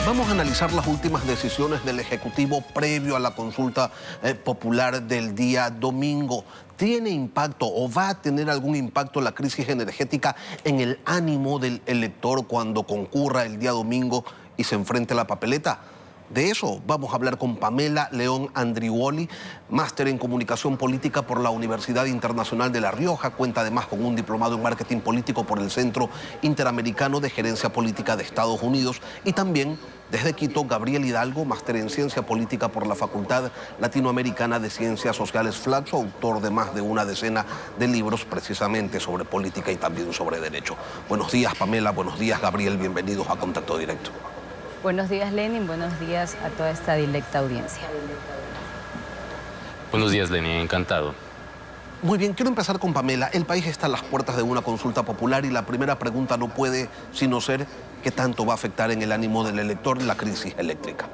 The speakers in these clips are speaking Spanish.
Vamos a analizar las últimas decisiones del Ejecutivo previo a la consulta popular del día domingo. ¿Tiene impacto o va a tener algún impacto la crisis energética en el ánimo del elector cuando concurra el día domingo y se enfrente a la papeleta? De eso vamos a hablar con Pamela León Andriuoli, máster en Comunicación Política por la Universidad Internacional de La Rioja. Cuenta además con un diplomado en Marketing Político por el Centro Interamericano de Gerencia Política de Estados Unidos. Y también desde Quito, Gabriel Hidalgo, máster en Ciencia Política por la Facultad Latinoamericana de Ciencias Sociales Flaxo, autor de más de una decena de libros precisamente sobre política y también sobre derecho. Buenos días, Pamela. Buenos días, Gabriel. Bienvenidos a Contacto Directo. Buenos días, Lenin. Buenos días a toda esta directa audiencia. Buenos días, Lenin. Encantado. Muy bien, quiero empezar con Pamela. El país está a las puertas de una consulta popular y la primera pregunta no puede sino ser ¿qué tanto va a afectar en el ánimo del elector la crisis eléctrica?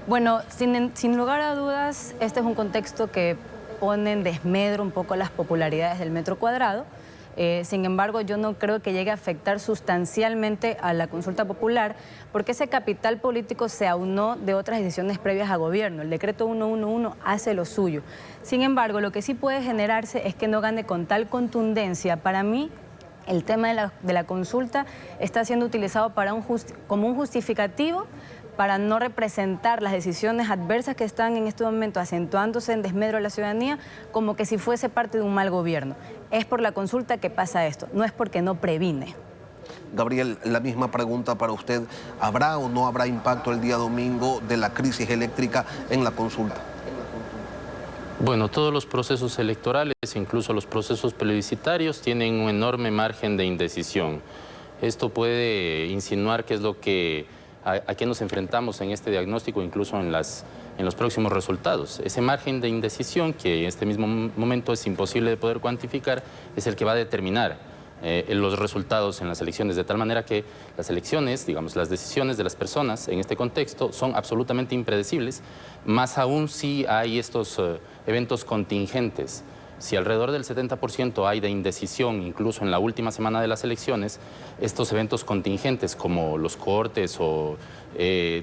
Bueno, sin lugar a dudas, este es un contexto que pone en desmedro un poco las popularidades del metro cuadrado. Sin embargo, yo no creo que llegue a afectar sustancialmente a la consulta popular porque ese capital político se aunó de otras decisiones previas a gobierno. El decreto 111 hace lo suyo. Sin embargo, lo que sí puede generarse es que no gane con tal contundencia. Para mí, el tema de la consulta está siendo utilizado para como un justificativo para no representar las decisiones adversas que están en este momento acentuándose en desmedro de la ciudadanía como que si fuese parte de un mal gobierno. Es por la consulta que pasa esto, no es porque no previne. Gabriel, la misma pregunta para usted. ¿Habrá o no habrá impacto el día domingo de la crisis eléctrica en la consulta? Bueno, todos los procesos electorales, incluso los procesos plebiscitarios, tienen un enorme margen de indecisión. Esto puede insinuar qué es lo que a qué nos enfrentamos en este diagnóstico, incluso en los próximos resultados. Ese margen de indecisión, que en este mismo momento es imposible de poder cuantificar, es el que va a determinar los resultados en las elecciones, de tal manera que las elecciones, digamos, las decisiones de las personas en este contexto son absolutamente impredecibles, más aún si hay estos eventos contingentes. Si alrededor del 70% hay de indecisión, incluso en la última semana de las elecciones, estos eventos contingentes como los cortes o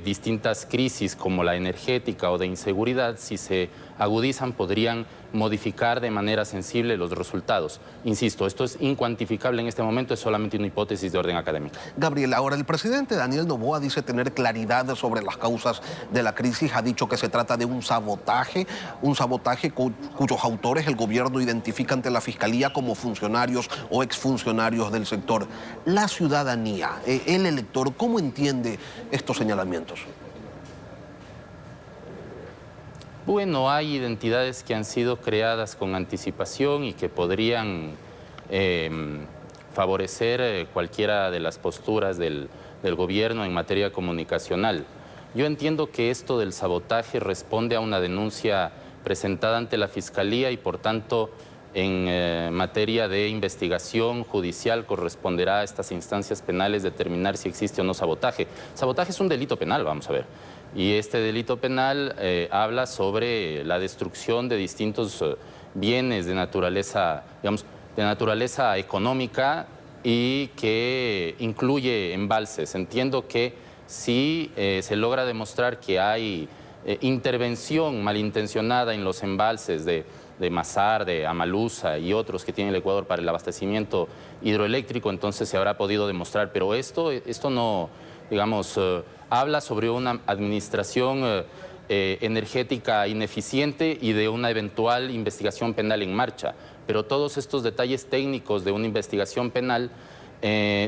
distintas crisis como la energética o de inseguridad, si se agudizan, podrían modificar de manera sensible los resultados. Insisto, esto es incuantificable en este momento, es solamente una hipótesis de orden académico. Gabriel, ahora el presidente Daniel Noboa dice tener claridad sobre las causas de la crisis. Ha dicho que se trata de un sabotaje cuyos autores el gobierno identifica ante la Fiscalía como funcionarios o exfuncionarios del sector. La ciudadanía, el elector, ¿cómo entiende estos señalamientos? Bueno, hay identidades que han sido creadas con anticipación y que podrían favorecer cualquiera de las posturas del gobierno en materia comunicacional. Yo entiendo que esto del sabotaje responde a una denuncia presentada ante la Fiscalía y, por tanto, en materia de investigación judicial corresponderá a estas instancias penales determinar si existe o no sabotaje. Sabotaje es un delito penal, vamos a ver. Y este delito penal habla sobre la destrucción de distintos bienes de naturaleza, digamos, de naturaleza económica y que incluye embalses. Entiendo que si se logra demostrar que hay intervención malintencionada en los embalses de Mazar, de Amalusa y otros que tiene el Ecuador para el abastecimiento hidroeléctrico, entonces se habrá podido demostrar. Pero esto no, digamos, habla sobre una administración energética ineficiente y de una eventual investigación penal en marcha. Pero todos estos detalles técnicos de una investigación penal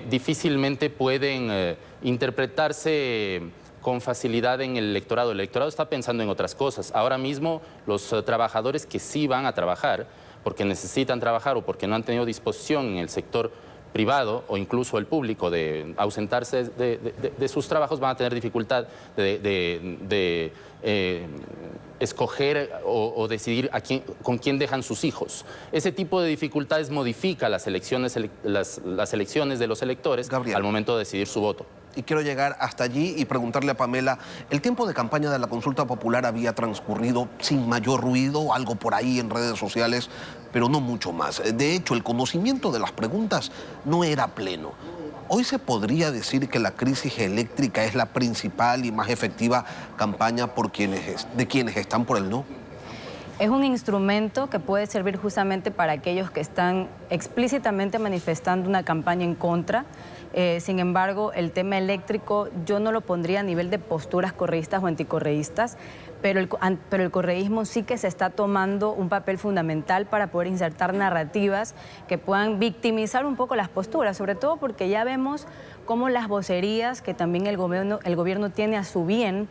difícilmente pueden interpretarse con facilidad en el electorado. El electorado está pensando en otras cosas. Ahora mismo los trabajadores que sí van a trabajar, porque necesitan trabajar o porque no han tenido disposición en el sector privado o incluso el público de ausentarse de sus trabajos, van a tener dificultad de escoger o decidir con quién dejan sus hijos. Ese tipo de dificultades modifica las elecciones de los electores, Gabriel, al momento de decidir su voto. Y quiero llegar hasta allí y preguntarle a Pamela, ¿el tiempo de campaña de la consulta popular había transcurrido sin mayor ruido, algo por ahí en redes sociales, pero no mucho más? De hecho, el conocimiento de las preguntas no era pleno. Hoy se podría decir que la crisis eléctrica es la principal y más efectiva campaña de quienes están por el no. Es un instrumento que puede servir justamente para aquellos que están explícitamente manifestando una campaña en contra. Sin embargo, el tema eléctrico yo no lo pondría a nivel de posturas correístas o anticorreístas, pero el correísmo sí que se está tomando un papel fundamental para poder insertar narrativas que puedan victimizar un poco las posturas, sobre todo porque ya vemos cómo las vocerías que también el gobierno tiene a su bien,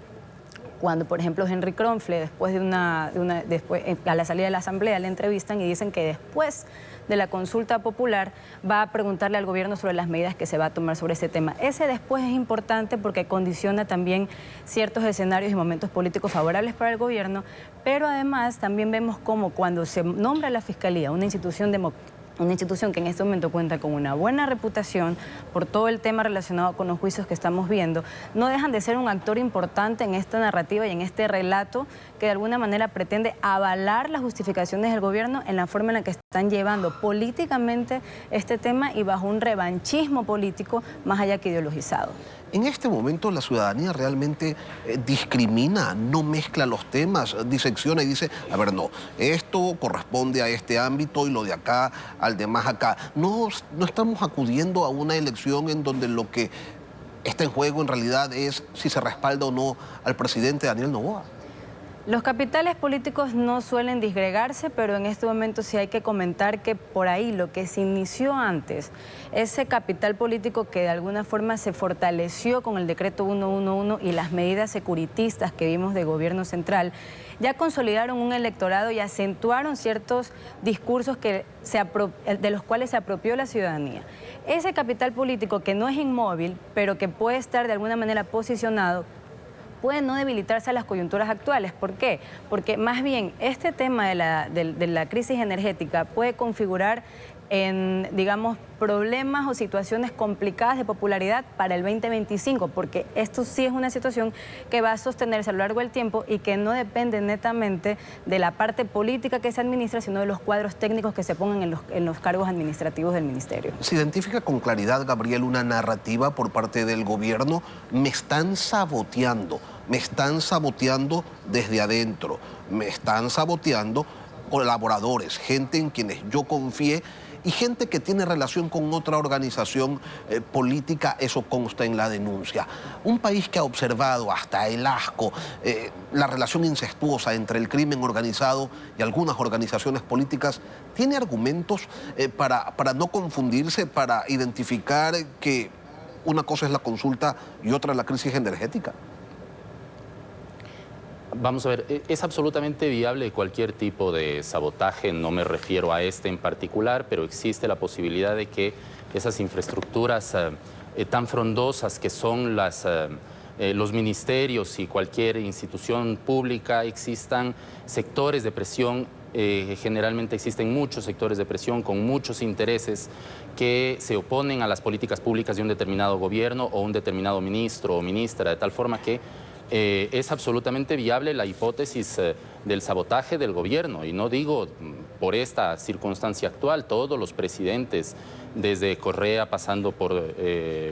cuando, por ejemplo, Henry Kronfle, después a la salida de la Asamblea, le entrevistan y dicen que después de la consulta popular va a preguntarle al gobierno sobre las medidas que se va a tomar sobre ese tema. Ese después es importante porque condiciona también ciertos escenarios y momentos políticos favorables para el gobierno, pero además también vemos cómo cuando se nombra la Fiscalía, una institución que en este momento cuenta con una buena reputación por todo el tema relacionado con los juicios que estamos viendo, no dejan de ser un actor importante en esta narrativa y en este relato que de alguna manera pretende avalar las justificaciones del gobierno en la forma en la que están llevando políticamente este tema y bajo un revanchismo político más allá que ideologizado. En este momento la ciudadanía realmente discrimina, no mezcla los temas, disecciona y dice, a ver, no, esto corresponde a este ámbito y lo de acá al de más acá. No estamos acudiendo a una elección en donde lo que está en juego en realidad es si se respalda o no al presidente Daniel Noboa. Los capitales políticos no suelen disgregarse, pero en este momento sí hay que comentar que por ahí lo que se inició antes, ese capital político que de alguna forma se fortaleció con el decreto 111 y las medidas securitistas que vimos de gobierno central, ya consolidaron un electorado y acentuaron ciertos discursos de los cuales se apropió la ciudadanía. Ese capital político que no es inmóvil, pero que puede estar de alguna manera posicionado, puede no debilitarse a las coyunturas actuales. ¿Por qué? Porque más bien este tema de la crisis energética puede configurar en, digamos, problemas o situaciones complicadas de popularidad para el 2025, porque esto sí es una situación que va a sostenerse a lo largo del tiempo y que no depende netamente de la parte política que se administra, sino de los cuadros técnicos que se pongan en los cargos administrativos del ministerio. ¿Se identifica con claridad, Gabriel, una narrativa por parte del gobierno? Me están saboteando desde adentro, me están saboteando colaboradores, gente en quienes yo confié y gente que tiene relación con otra organización política, eso consta en la denuncia. Un país que ha observado hasta el asco la relación incestuosa entre el crimen organizado y algunas organizaciones políticas, ¿tiene argumentos para no confundirse, para identificar que una cosa es la consulta y otra la crisis energética? Vamos a ver, es absolutamente viable cualquier tipo de sabotaje, no me refiero a este en particular, pero existe la posibilidad de que esas infraestructuras tan frondosas que son los ministerios y cualquier institución pública, existan sectores de presión, generalmente existen muchos sectores de presión con muchos intereses que se oponen a las políticas públicas de un determinado gobierno o un determinado ministro o ministra, de tal forma que es absolutamente viable la hipótesis del sabotaje del gobierno. Y no digo por esta circunstancia actual, todos los presidentes, desde Correa pasando por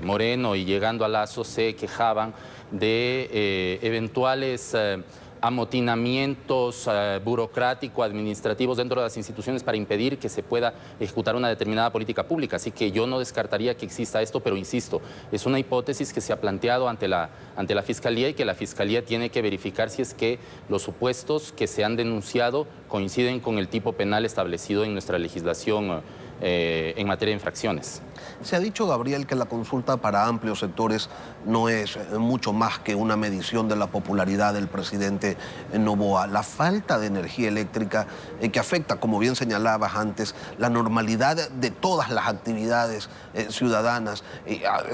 Moreno y llegando a Lasso, se quejaban de eventuales amotinamientos burocrático-administrativos dentro de las instituciones para impedir que se pueda ejecutar una determinada política pública. Así que yo no descartaría que exista esto, pero insisto, es una hipótesis que se ha planteado ante la Fiscalía y que la Fiscalía tiene que verificar si es que los supuestos que se han denunciado coinciden con el tipo penal establecido en nuestra legislación en materia de infracciones. Se ha dicho, Gabriel, que la consulta para amplios sectores no es mucho más que una medición de la popularidad del presidente Noboa. La falta de energía eléctrica que afecta, como bien señalabas antes, la normalidad de todas las actividades ciudadanas,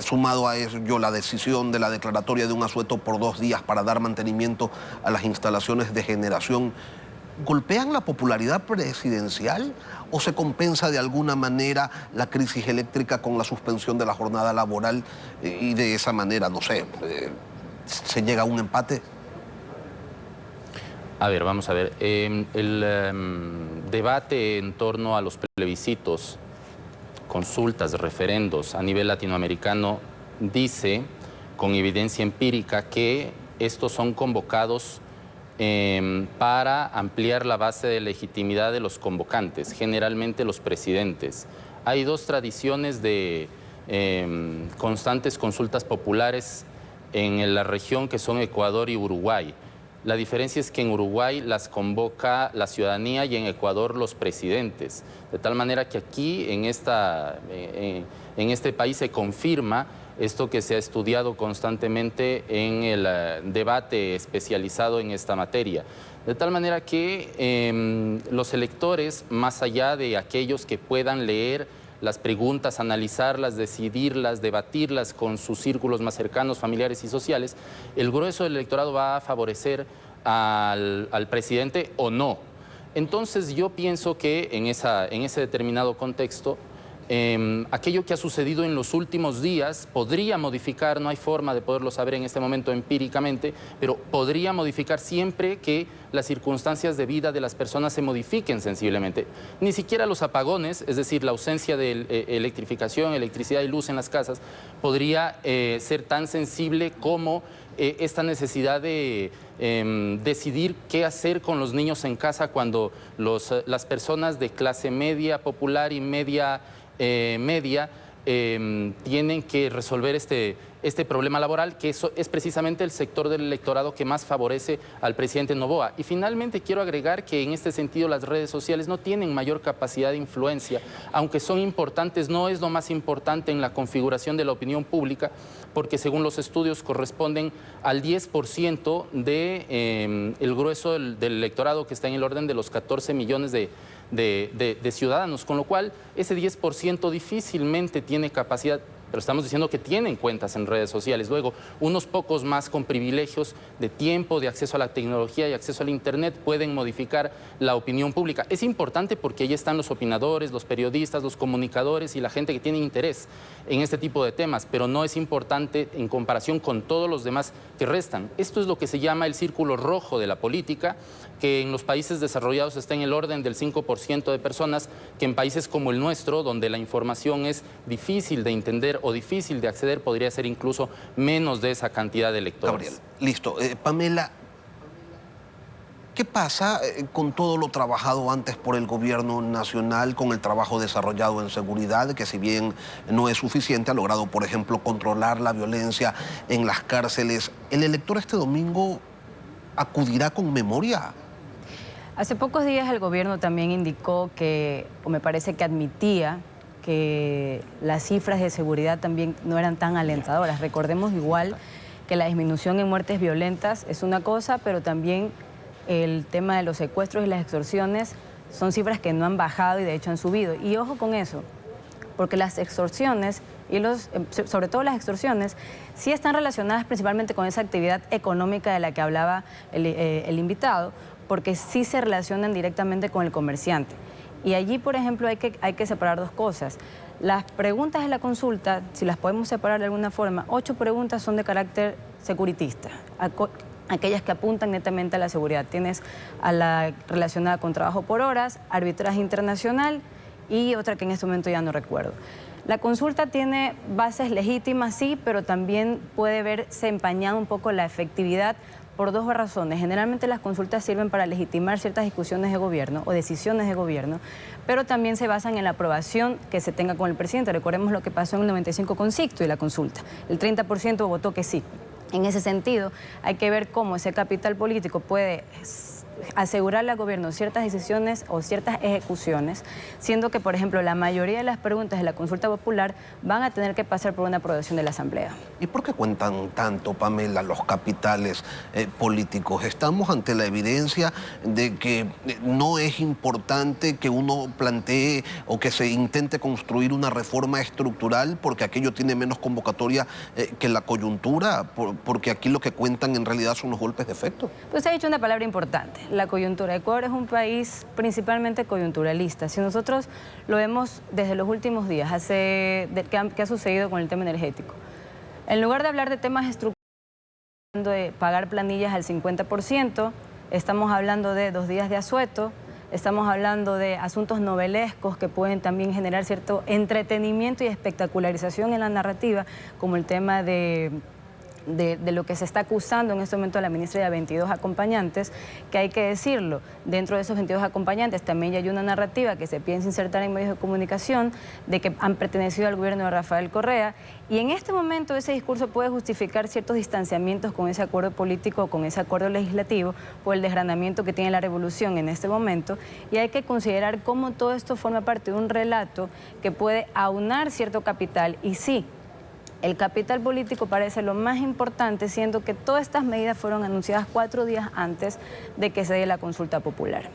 sumado a ello la decisión de la declaratoria de un asueto por 2 días para dar mantenimiento a las instalaciones de generación, ¿golpean la popularidad presidencial o se compensa de alguna manera la crisis eléctrica con la suspensión de la jornada laboral y de esa manera, no sé, se llega a un empate? A ver, vamos a ver. El debate en torno a los plebiscitos consultas, referendos a nivel latinoamericano dice con evidencia empírica que estos son convocados para ampliar la base de legitimidad de los convocantes, generalmente los presidentes. Hay dos tradiciones de constantes consultas populares en la región que son Ecuador y Uruguay. La diferencia es que en Uruguay las convoca la ciudadanía y en Ecuador los presidentes. De tal manera que aquí, en este país, se confirma esto que se ha estudiado constantemente en el debate especializado en esta materia. De tal manera que los electores, más allá de aquellos que puedan leer las preguntas, analizarlas, decidirlas, debatirlas con sus círculos más cercanos, familiares y sociales, el grueso del electorado va a favorecer al presidente o no. Entonces yo pienso que en ese determinado contexto, aquello que ha sucedido en los últimos días podría modificar, no hay forma de poderlo saber en este momento empíricamente, pero podría modificar siempre que las circunstancias de vida de las personas se modifiquen sensiblemente. Ni siquiera los apagones, es decir, la ausencia de electrificación, electricidad y luz en las casas, podría ser tan sensible como esta necesidad de decidir qué hacer con los niños en casa cuando las personas de clase media, popular y media tienen que resolver este problema laboral, que eso es precisamente el sector del electorado que más favorece al presidente Noboa. Y finalmente quiero agregar que en este sentido las redes sociales no tienen mayor capacidad de influencia, aunque son importantes, no es lo más importante en la configuración de la opinión pública, porque según los estudios corresponden al 10% el grueso del electorado, que está en el orden de los 14 millones de ciudadanos, con lo cual ese 10% difícilmente tiene capacidad, pero estamos diciendo que tienen cuentas en redes sociales. Luego, unos pocos más con privilegios de tiempo, de acceso a la tecnología y acceso al Internet pueden modificar la opinión pública. Es importante porque ahí están los opinadores, los periodistas, los comunicadores y la gente que tiene interés en este tipo de temas, pero no es importante en comparación con todos los demás que restan. Esto es lo que se llama el círculo rojo de la política, que en los países desarrollados está en el orden del 5% de personas, que en países como el nuestro, donde la información es difícil de entender o difícil de acceder, podría ser incluso menos de esa cantidad de electores. Gabriel, listo. Pamela, ¿qué pasa con todo lo trabajado antes por el gobierno nacional, con el trabajo desarrollado en seguridad, que si bien no es suficiente, ha logrado, por ejemplo, controlar la violencia en las cárceles? ¿El elector este domingo acudirá con memoria? Hace pocos días el gobierno también indicó que, o me parece que admitía, que las cifras de seguridad también no eran tan alentadoras. Recordemos igual que la disminución en muertes violentas es una cosa, pero también el tema de los secuestros y las extorsiones son cifras que no han bajado y de hecho han subido. Y ojo con eso, porque las extorsiones, sobre todo las extorsiones, sí están relacionadas principalmente con esa actividad económica de la que hablaba el invitado, porque sí se relacionan directamente con el comerciante. Y allí, por ejemplo, hay que separar dos cosas. Las preguntas de la consulta, si las podemos separar de alguna forma, 8 preguntas son de carácter securitista, aquellas que apuntan netamente a la seguridad. Tienes a la relacionada con trabajo por horas, arbitraje internacional y otra que en este momento ya no recuerdo. La consulta tiene bases legítimas, sí, pero también puede verse empañada un poco la efectividad por dos razones. Generalmente las consultas sirven para legitimar ciertas discusiones de gobierno o decisiones de gobierno, pero también se basan en la aprobación que se tenga con el presidente. Recordemos lo que pasó en el 95 con Sixto y la consulta. El 30% votó que sí. En ese sentido, hay que ver cómo ese capital político puede asegurarle al gobierno ciertas decisiones o ciertas ejecuciones, siendo que, por ejemplo, la mayoría de las preguntas de la consulta popular van a tener que pasar por una aprobación de la Asamblea. ¿Y por qué cuentan tanto, Pamela, los capitales políticos? Estamos ante la evidencia de que no es importante que uno plantee o que se intente construir una reforma estructural porque aquello tiene menos convocatoria que la coyuntura, porque aquí lo que cuentan en realidad son los golpes de efecto. Pues ha dicho una palabra importante, la coyuntura. Ecuador es un país principalmente coyunturalista. Si nosotros lo vemos desde los últimos días, ¿qué ha sucedido con el tema energético? En lugar de hablar de temas estructurales, de pagar planillas al 50%, estamos hablando de 2 días de asueto, estamos hablando de asuntos novelescos que pueden también generar cierto entretenimiento y espectacularización en la narrativa, como el tema de lo que se está acusando en este momento a la ministra de 22 acompañantes, que hay que decirlo, dentro de esos 22 acompañantes también ya hay una narrativa que se piensa insertar en medios de comunicación de que han pertenecido al gobierno de Rafael Correa, y en este momento ese discurso puede justificar ciertos distanciamientos con ese acuerdo político, con ese acuerdo legislativo, por el desgranamiento que tiene la revolución en este momento, y hay que considerar cómo todo esto forma parte de un relato que puede aunar cierto capital, y sí, el capital político parece lo más importante, siendo que todas estas medidas fueron anunciadas 4 días antes de que se dé la consulta popular.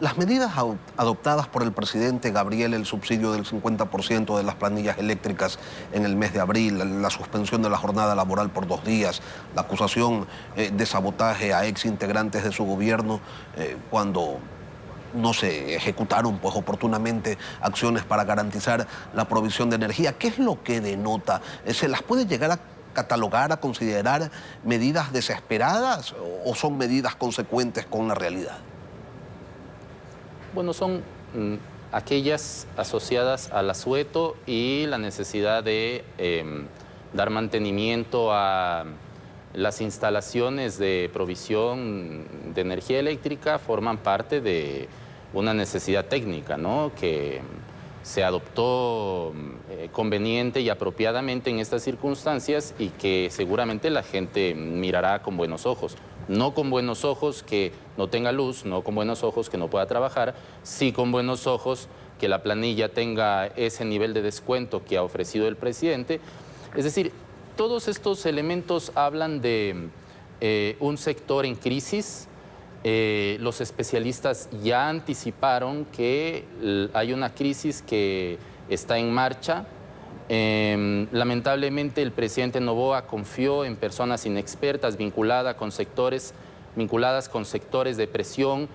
Las medidas adoptadas por el presidente Gabriel, el subsidio del 50% de las planillas eléctricas en el mes de abril, la suspensión de la jornada laboral por 2 días, la acusación de sabotaje a ex integrantes de su gobierno cuando no se ejecutaron pues oportunamente acciones para garantizar la provisión de energía. ¿Qué es lo que denota? ¿Se las puede llegar a catalogar, a considerar medidas desesperadas o son medidas consecuentes con la realidad? Bueno, son aquellas asociadas al asueto y la necesidad de dar mantenimiento a las instalaciones de provisión de energía eléctrica. Forman parte de una necesidad técnica, ¿no?, que se adoptó conveniente y apropiadamente en estas circunstancias y que seguramente la gente mirará con buenos ojos. No con buenos ojos que no tenga luz, no con buenos ojos que no pueda trabajar, sí con buenos ojos que la planilla tenga ese nivel de descuento que ha ofrecido el presidente. Es decir, todos estos elementos hablan de un sector en crisis. Los especialistas ya anticiparon que hay una crisis que está en marcha. Lamentablemente el presidente Noboa confió en personas inexpertas vinculadas con sectores de presión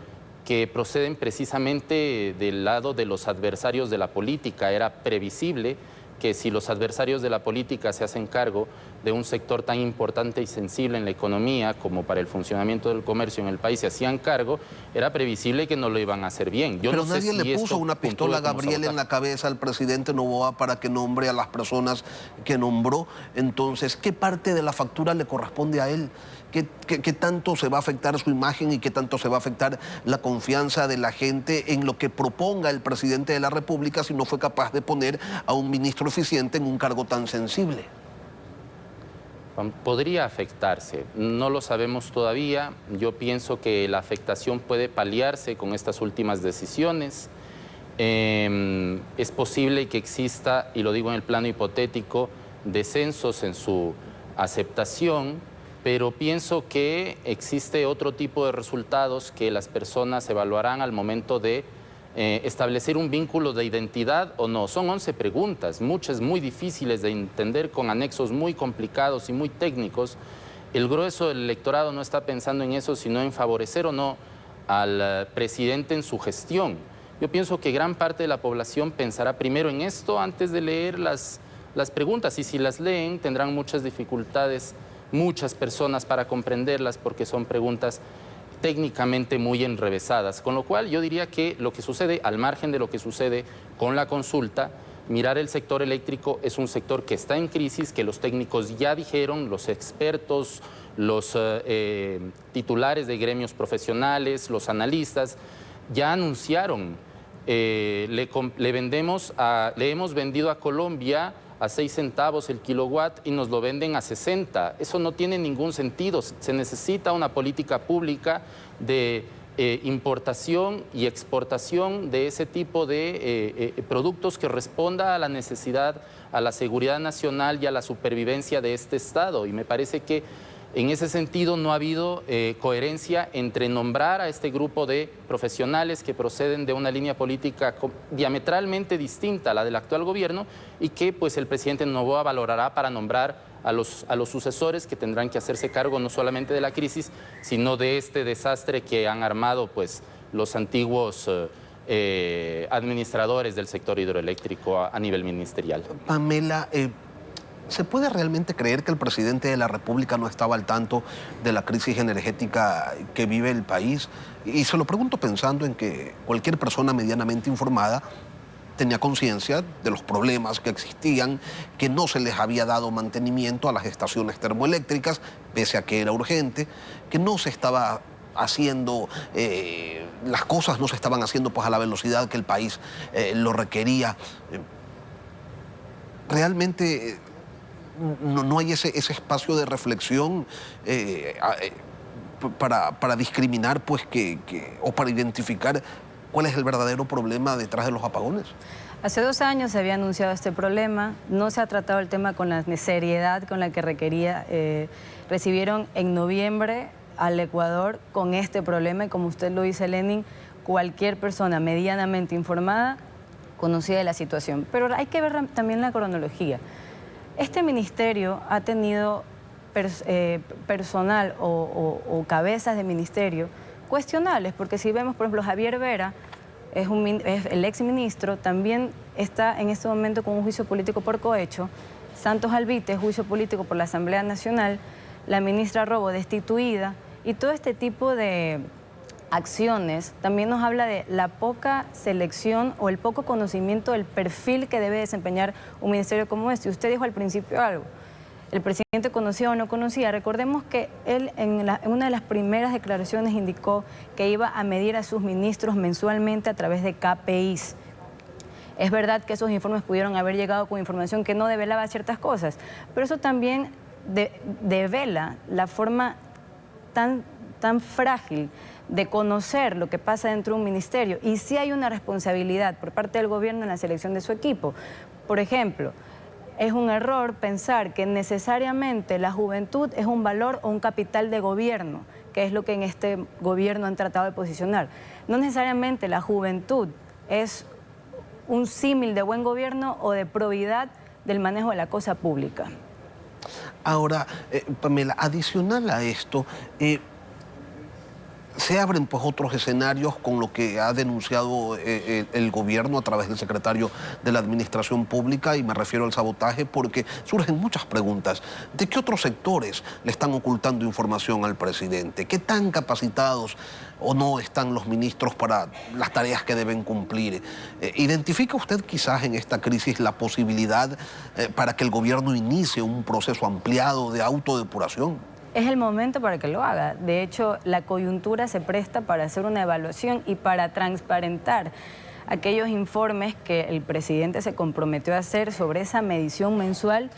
que proceden precisamente del lado de los adversarios de la política. Era previsible que si los adversarios de la política se hacen cargo de un sector tan importante y sensible en la economía como para el funcionamiento del comercio en el país, se hacían cargo, era previsible que no lo iban a hacer bien. Pero no nadie le puso una pistola a Gabriel en la cabeza al presidente Noboa para que nombre a las personas que nombró. Entonces, ¿qué parte de la factura le corresponde a él? ¿Qué tanto se va a afectar su imagen y qué tanto se va a afectar la confianza de la gente en lo que proponga el presidente de la República si no fue capaz de poner a un ministro eficiente en un cargo tan sensible? Podría afectarse, no lo sabemos todavía. Yo pienso que la afectación puede paliarse con estas últimas decisiones. Es posible que exista, y lo digo en el plano hipotético, descensos en su aceptación, pero pienso que existe otro tipo de resultados que las personas evaluarán al momento de establecer un vínculo de identidad o no. Son 11 preguntas, muchas muy difíciles de entender, con anexos muy complicados y muy técnicos. El grueso del electorado no está pensando en eso, sino en favorecer o no al presidente en su gestión. Yo pienso que gran parte de la población pensará primero en esto antes de leer las preguntas, y si las leen tendrán muchas dificultades muchas personas para comprenderlas, porque son preguntas técnicamente muy enrevesadas, con lo cual yo diría que lo que sucede, al margen de lo que sucede con la consulta, mirar el sector eléctrico es un sector que está en crisis, que los técnicos ya dijeron, los expertos, los titulares de gremios profesionales, los analistas, ya anunciaron. Le hemos vendido a Colombia a 6 centavos el kilowatt y nos lo venden a 60. Eso no tiene ningún sentido. Se necesita una política pública de importación y exportación de ese tipo de productos que responda a la necesidad, a la seguridad nacional y a la supervivencia de este Estado. Y me parece que en ese sentido no ha habido coherencia entre nombrar a este grupo de profesionales que proceden de una línea política diametralmente distinta a la del actual gobierno y que pues el presidente Noboa valorará para nombrar a los sucesores que tendrán que hacerse cargo no solamente de la crisis, sino de este desastre que han armado pues los antiguos administradores del sector hidroeléctrico a nivel ministerial. Pamela, ¿Se puede realmente creer que el presidente de la República no estaba al tanto de la crisis energética que vive el país? Y se lo pregunto pensando en que cualquier persona medianamente informada tenía conciencia de los problemas que existían, que no se les había dado mantenimiento a las estaciones termoeléctricas, pese a que era urgente, que no se estaba haciendo, las cosas no se estaban haciendo pues a la velocidad que el país lo requería. Realmente no hay ese espacio de reflexión para discriminar pues o para identificar cuál es el verdadero problema detrás de los apagones. Hace 2 años se había anunciado este problema, no se ha tratado el tema con la seriedad con la que requería. Recibieron en noviembre al Ecuador con este problema y como usted lo dice, Lenin, cualquier persona medianamente informada conocía de la situación. Pero hay que ver también la cronología. Este ministerio ha tenido personal o cabezas de ministerio cuestionables, porque si vemos, por ejemplo, Javier Vera, es el exministro, también está en este momento con un juicio político por cohecho. Santos Alvite, juicio político por la Asamblea Nacional, la ministra Robo destituida, y todo este tipo de acciones también nos habla de la poca selección o el poco conocimiento del perfil que debe desempeñar un ministerio como este. Usted dijo al principio algo, el presidente conocía o no conocía. Recordemos que él en una de las primeras declaraciones indicó que iba a medir a sus ministros mensualmente a través de KPIs. Es verdad que esos informes pudieron haber llegado con información que no develaba ciertas cosas, pero eso también devela la forma tan frágil de conocer lo que pasa dentro de un ministerio. Y sí hay una responsabilidad por parte del gobierno en la selección de su equipo. Por ejemplo, es un error pensar que necesariamente la juventud es un valor o un capital de gobierno, que es lo que en este gobierno han tratado de posicionar. No necesariamente la juventud es un símil de buen gobierno o de probidad del manejo de la cosa pública. Ahora, Pamela, adicional a esto, se abren pues otros escenarios con lo que ha denunciado el gobierno a través del secretario de la Administración Pública, y me refiero al sabotaje porque surgen muchas preguntas. ¿De qué otros sectores le están ocultando información al presidente? ¿Qué tan capacitados o no están los ministros para las tareas que deben cumplir? ¿Identifica usted quizás en esta crisis la posibilidad para que el gobierno inicie un proceso ampliado de autodepuración? Es el momento para que lo haga. De hecho, la coyuntura se presta para hacer una evaluación y para transparentar aquellos informes que el presidente se comprometió a hacer sobre esa medición mensual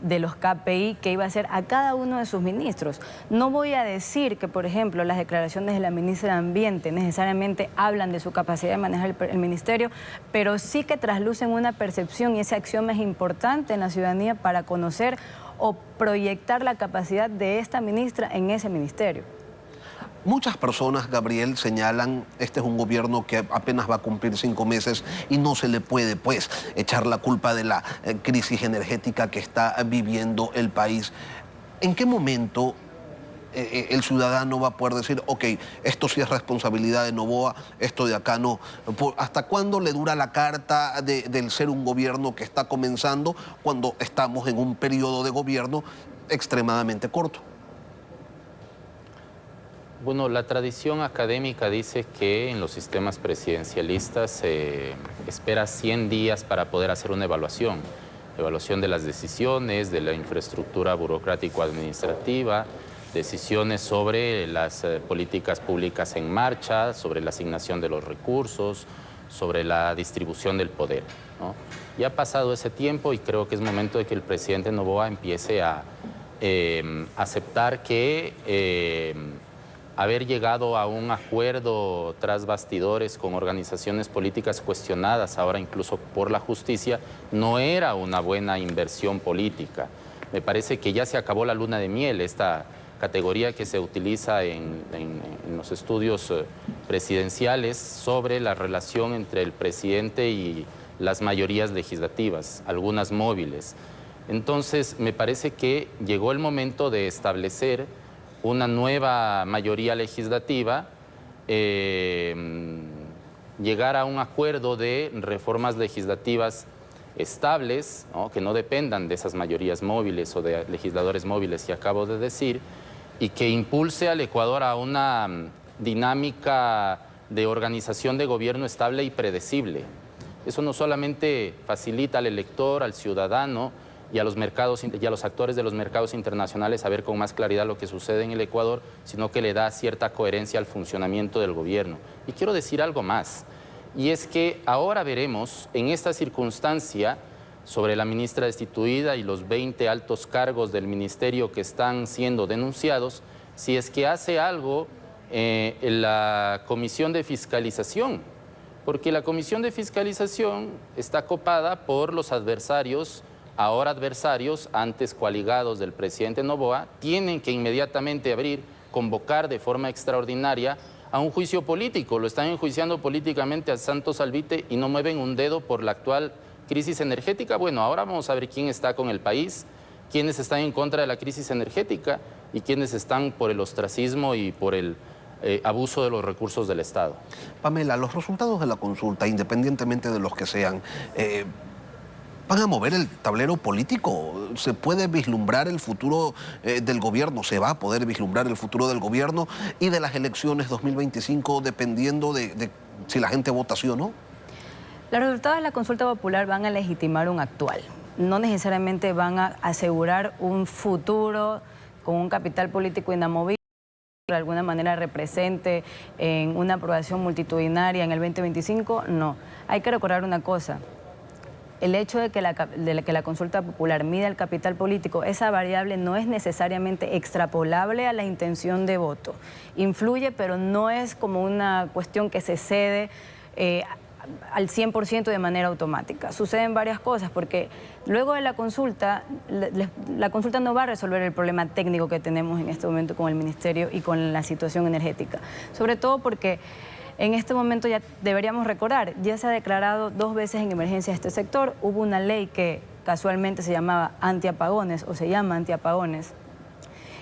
de los KPI que iba a hacer a cada uno de sus ministros. No voy a decir que, por ejemplo, las declaraciones de la ministra de Ambiente necesariamente hablan de su capacidad de manejar el ministerio, pero sí que traslucen una percepción y ese axioma es importante en la ciudadanía para conocer o proyectar la capacidad de esta ministra en ese ministerio. Muchas personas, Gabriel, señalan este es un gobierno que apenas va a cumplir 5 meses y no se le puede pues echar la culpa de la crisis energética que está viviendo el país. ¿En qué momento el ciudadano va a poder decir, ok, esto sí es responsabilidad de Noboa, esto de acá no? ¿Hasta cuándo le dura la carta del ser un gobierno que está comenzando cuando estamos en un periodo de gobierno extremadamente corto? Bueno, la tradición académica dice que en los sistemas presidencialistas se espera 100 días para poder hacer una evaluación de las decisiones, de la infraestructura burocrático-administrativa, decisiones sobre las políticas públicas en marcha, sobre la asignación de los recursos, sobre la distribución del poder, ¿no? Ya ha pasado ese tiempo y creo que es momento de que el presidente Noboa empiece a aceptar que haber llegado a un acuerdo tras bastidores con organizaciones políticas cuestionadas, ahora incluso por la justicia, no era una buena inversión política. Me parece que ya se acabó la luna de miel, esta categoría que se utiliza en los estudios presidenciales sobre la relación entre el presidente y las mayorías legislativas, algunas móviles. Entonces, me parece que llegó el momento de establecer una nueva mayoría legislativa, llegar a un acuerdo de reformas legislativas estables, ¿no?, que no dependan de esas mayorías móviles o de legisladores móviles que acabo de decir, y que impulse al Ecuador a una dinámica de organización de gobierno estable y predecible. Eso no solamente facilita al elector, al ciudadano y a los mercados y a los actores de los mercados internacionales a ver con más claridad lo que sucede en el Ecuador, sino que le da cierta coherencia al funcionamiento del gobierno. Y quiero decir algo más, y es que ahora veremos en esta circunstancia sobre la ministra destituida y los 20 altos cargos del ministerio que están siendo denunciados, si es que hace algo en la Comisión de Fiscalización, porque la Comisión de Fiscalización está copada por los adversarios, ahora adversarios, antes coaligados del presidente Noboa, tienen que inmediatamente convocar de forma extraordinaria a un juicio político. Lo están enjuiciando políticamente a Santos Alvite y no mueven un dedo por la actual crisis energética. Bueno, ahora vamos a ver quién está con el país, quiénes están en contra de la crisis energética y quiénes están por el ostracismo y por el abuso de los recursos del Estado. Pamela, los resultados de la consulta, independientemente de los que sean, ¿van a mover el tablero político? ¿Se puede vislumbrar el futuro del gobierno? ¿Se va a poder vislumbrar el futuro del gobierno y de las elecciones 2025 dependiendo de si la gente vota sí o no? Los resultados de la consulta popular van a legitimar un actual. No necesariamente van a asegurar un futuro con un capital político inamovible, de alguna manera represente en una aprobación multitudinaria en el 2025, no. Hay que recordar una cosa. El hecho de que la consulta popular mida el capital político, esa variable no es necesariamente extrapolable a la intención de voto. Influye, pero no es como una cuestión que se cede al 100% de manera automática. Suceden varias cosas, porque luego de la consulta no va a resolver el problema técnico que tenemos en este momento con el Ministerio y con la situación energética. Sobre todo porque en este momento ya deberíamos recordar, ya se ha declarado 2 veces en emergencia este sector. Hubo una ley que casualmente se llamaba antiapagones o se llama antiapagones.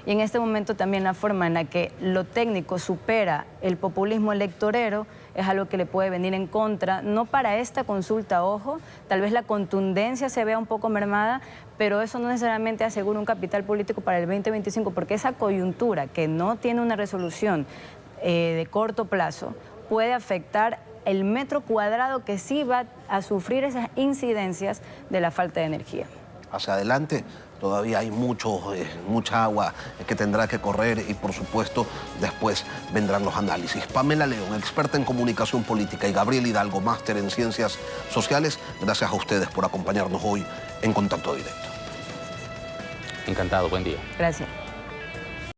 Y en este momento también la forma en la que lo técnico supera el populismo electorero es algo que le puede venir en contra, no para esta consulta, ojo, tal vez la contundencia se vea un poco mermada, pero eso no necesariamente asegura un capital político para el 2025, porque esa coyuntura que no tiene una resolución de corto plazo puede afectar el metro cuadrado que sí va a sufrir esas incidencias de la falta de energía. Hacia adelante todavía hay mucha agua que tendrá que correr y, por supuesto, después vendrán los análisis. Pamela León, experta en comunicación política, y Gabriel Hidalgo, máster en ciencias sociales, gracias a ustedes por acompañarnos hoy en Contacto Directo. Encantado, buen día. Gracias.